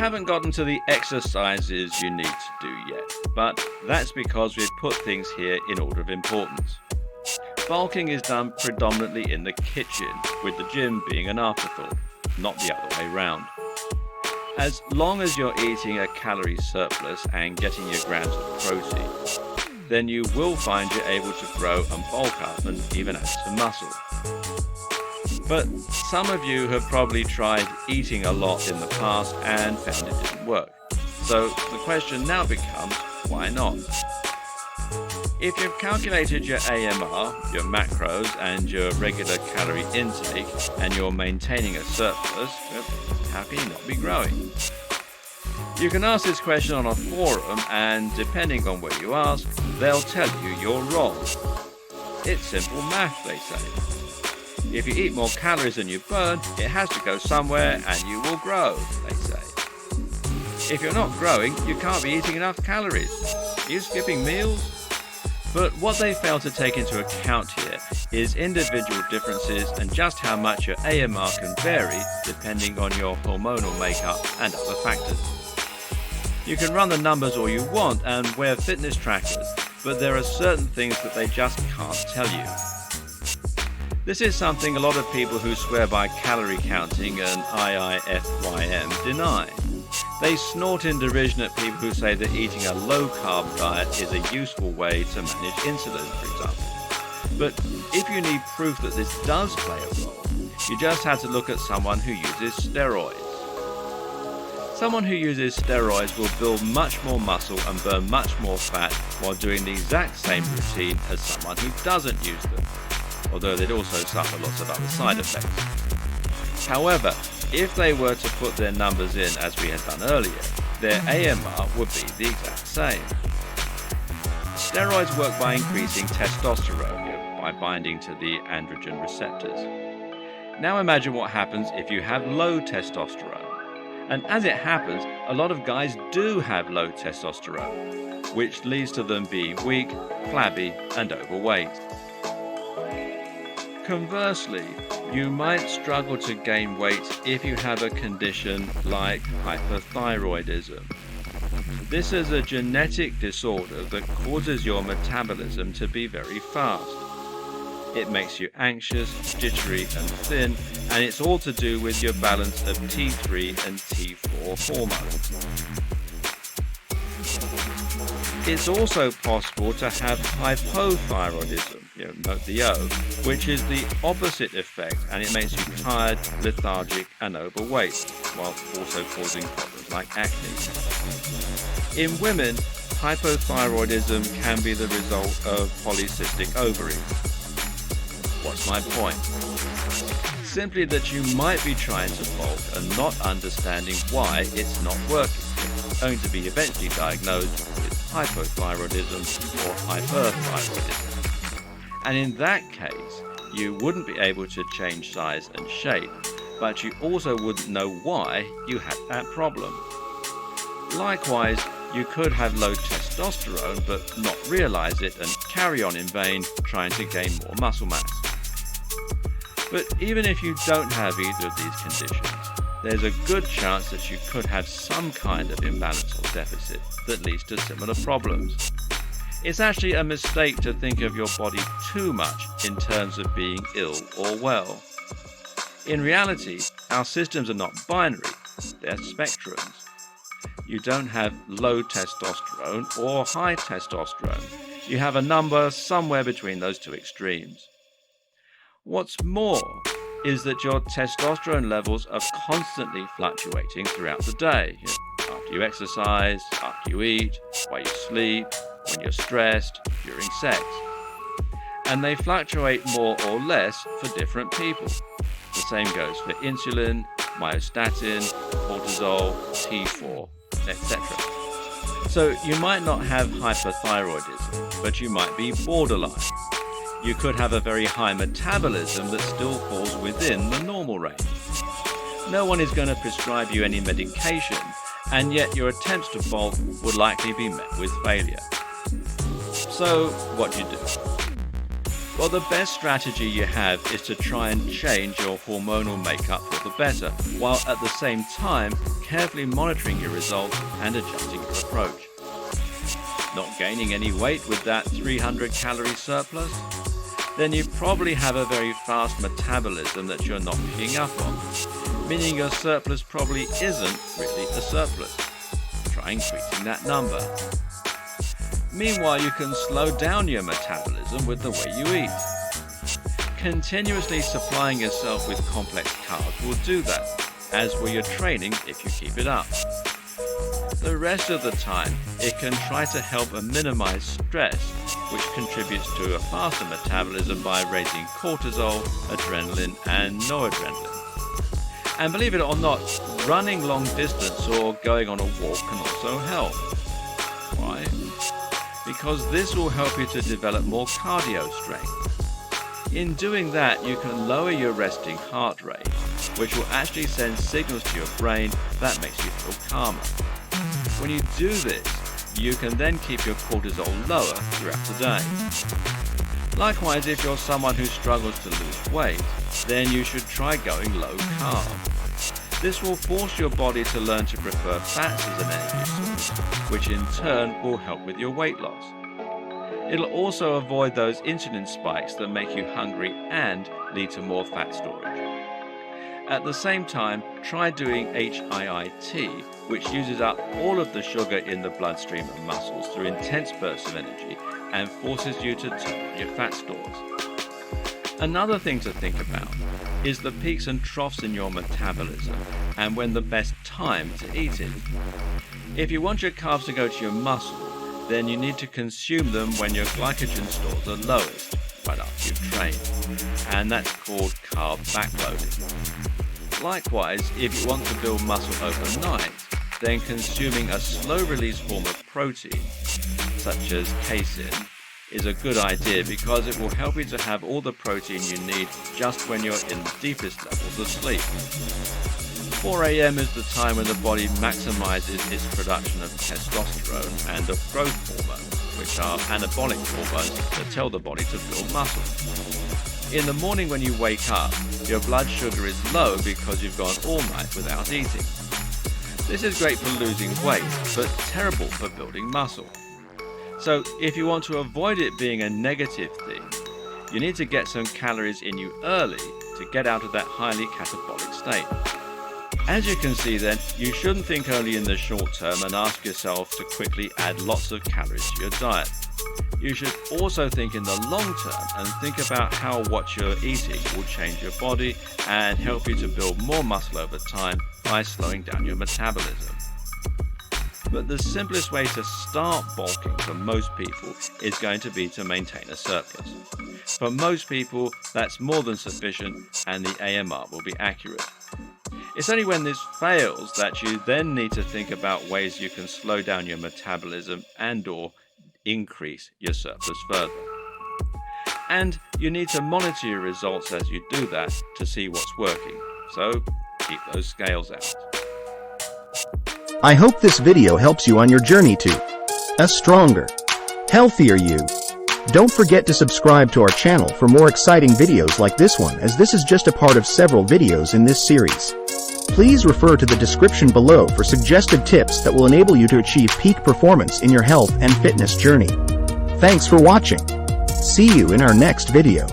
haven't gotten to the exercises you need to do yet, but that's because we've put things here in order of importance. Bulking is done predominantly in the kitchen, with the gym being an afterthought, not the other way round. As long as you're eating a calorie surplus and getting your grams of protein, then you will find you're able to grow and bulk up and even add some muscle. But some of you have probably tried eating a lot in the past and found it didn't work. So the question now becomes, why not? If you've calculated your AMR, your macros, and your regular calorie intake, and you're maintaining a surplus, how can you not be growing? You can ask this question on a forum, and depending on where you ask, they'll tell you you're wrong. It's simple math, they say. If you eat more calories than you burn, it has to go somewhere and you will grow, they say. If you're not growing, you can't be eating enough calories. Are you skipping meals? But what they fail to take into account here is individual differences and just how much your AMR can vary depending on your hormonal makeup and other factors. You can run the numbers all you want and wear fitness trackers, but there are certain things that they just can't tell you. This is something a lot of people who swear by calorie counting and IIFYM deny. They snort in derision at people who say that eating a low-carb diet is a useful way to manage insulin, for example. But if you need proof that this does play a role, you just have to look at someone who uses steroids. Someone who uses steroids will build much more muscle and burn much more fat while doing the exact same routine as someone who doesn't use them, although they'd also suffer lots of other side effects. However, if they were to put their numbers in as we had done earlier, their AMR would be the exact same. Steroids work by increasing testosterone, by binding to the androgen receptors. Now imagine what happens if you have low testosterone. And as it happens, a lot of guys do have low testosterone, which leads to them being weak, flabby, and overweight. Conversely, you might struggle to gain weight if you have a condition like hyperthyroidism. This is a genetic disorder that causes your metabolism to be very fast. It makes you anxious, jittery, and thin, and it's all to do with your balance of T3 and T4 hormones. It's also possible to have hypothyroidism, note the O, which is the opposite effect, and it makes you tired, lethargic, and overweight, while also causing problems like acne. In women, hypothyroidism can be the result of polycystic ovaries. What's my point? Simply that you might be trying to bulk and not understanding why it's not working, only to be eventually diagnosed with hypothyroidism or hyperthyroidism. And in that case, you wouldn't be able to change size and shape, but you also wouldn't know why you had that problem. Likewise, you could have low testosterone but not realize it and carry on in vain trying to gain more muscle mass. But even if you don't have either of these conditions, there's a good chance that you could have some kind of imbalance or deficit that leads to similar problems. It's actually a mistake to think of your body too much in terms of being ill or well. In reality, our systems are not binary, they're spectrums. You don't have low testosterone or high testosterone. You have a number somewhere between those two extremes. What's more is that your testosterone levels are constantly fluctuating throughout the day. After you exercise, after you eat, while you sleep, when you're stressed, during sex. And they fluctuate more or less for different people. The same goes for insulin, myostatin, cortisol, T4, etc. So you might not have hyperthyroidism, but you might be borderline. You could have a very high metabolism that still falls within the normal range. No one is going to prescribe you any medication, and yet your attempts to bulk would likely be met with failure. So what do you do? Well, the best strategy you have is to try and change your hormonal makeup for the better, while at the same time carefully monitoring your results and adjusting your approach. Not gaining any weight with that 300 calorie surplus? Then you probably have a very fast metabolism that you're not picking up on, meaning your surplus probably isn't really a surplus. Try increasing that number. Meanwhile, you can slow down your metabolism with the way you eat. Continuously supplying yourself with complex carbs will do that, as will your training if you keep it up. The rest of the time, it can try to help minimize stress, which contributes to a faster metabolism by raising cortisol, adrenaline, and noradrenaline. And believe it or not, running long distance or going on a walk can also help. Why? Because this will help you to develop more cardio strength. In doing that, you can lower your resting heart rate, which will actually send signals to your brain that makes you feel calmer. When you do this, you can then keep your cortisol lower throughout the day. Likewise, if you're someone who struggles to lose weight, then you should try going low carb. This will force your body to learn to prefer fats as an energy source, which in turn will help with your weight loss. It'll also avoid those insulin spikes that make you hungry and lead to more fat storage. At the same time, try doing HIIT, which uses up all of the sugar in the bloodstream and muscles through intense bursts of energy and forces you to turn on your fat stores. Another thing to think about is the peaks and troughs in your metabolism and when the best time to eat it. If you want your carbs to go to your muscle, then you need to consume them when your glycogen stores are lowest, right after you've trained, and that's called carb backloading. Likewise, if you want to build muscle overnight, then consuming a slow-release form of protein, such as casein, is a good idea because it will help you to have all the protein you need just when you're in the deepest levels of sleep. 4 a.m. is the time when the body maximizes its production of testosterone and of growth hormones, which are anabolic hormones that tell the body to build muscle. In the morning when you wake up, your blood sugar is low because you've gone all night without eating. This is great for losing weight, but terrible for building muscle. So if you want to avoid it being a negative thing, you need to get some calories in you early to get out of that highly catabolic state. As you can see then, you shouldn't think only in the short term and ask yourself to quickly add lots of calories to your diet. You should also think in the long term and think about how what you're eating will change your body and help you to build more muscle over time by slowing down your metabolism. But the simplest way to start bulking for most people is going to be to maintain a surplus. For most people, that's more than sufficient and the AMR will be accurate. It's only when this fails that you then need to think about ways you can slow down your metabolism and/or increase your surplus further. And you need to monitor your results as you do that to see what's working. So keep those scales out. I hope this video helps you on your journey to a stronger, healthier you. Don't forget to subscribe to our channel for more exciting videos like this one, as this is just a part of several videos in this series. Please refer to the description below for suggested tips that will enable you to achieve peak performance in your health and fitness journey. Thanks for watching. See you in our next video.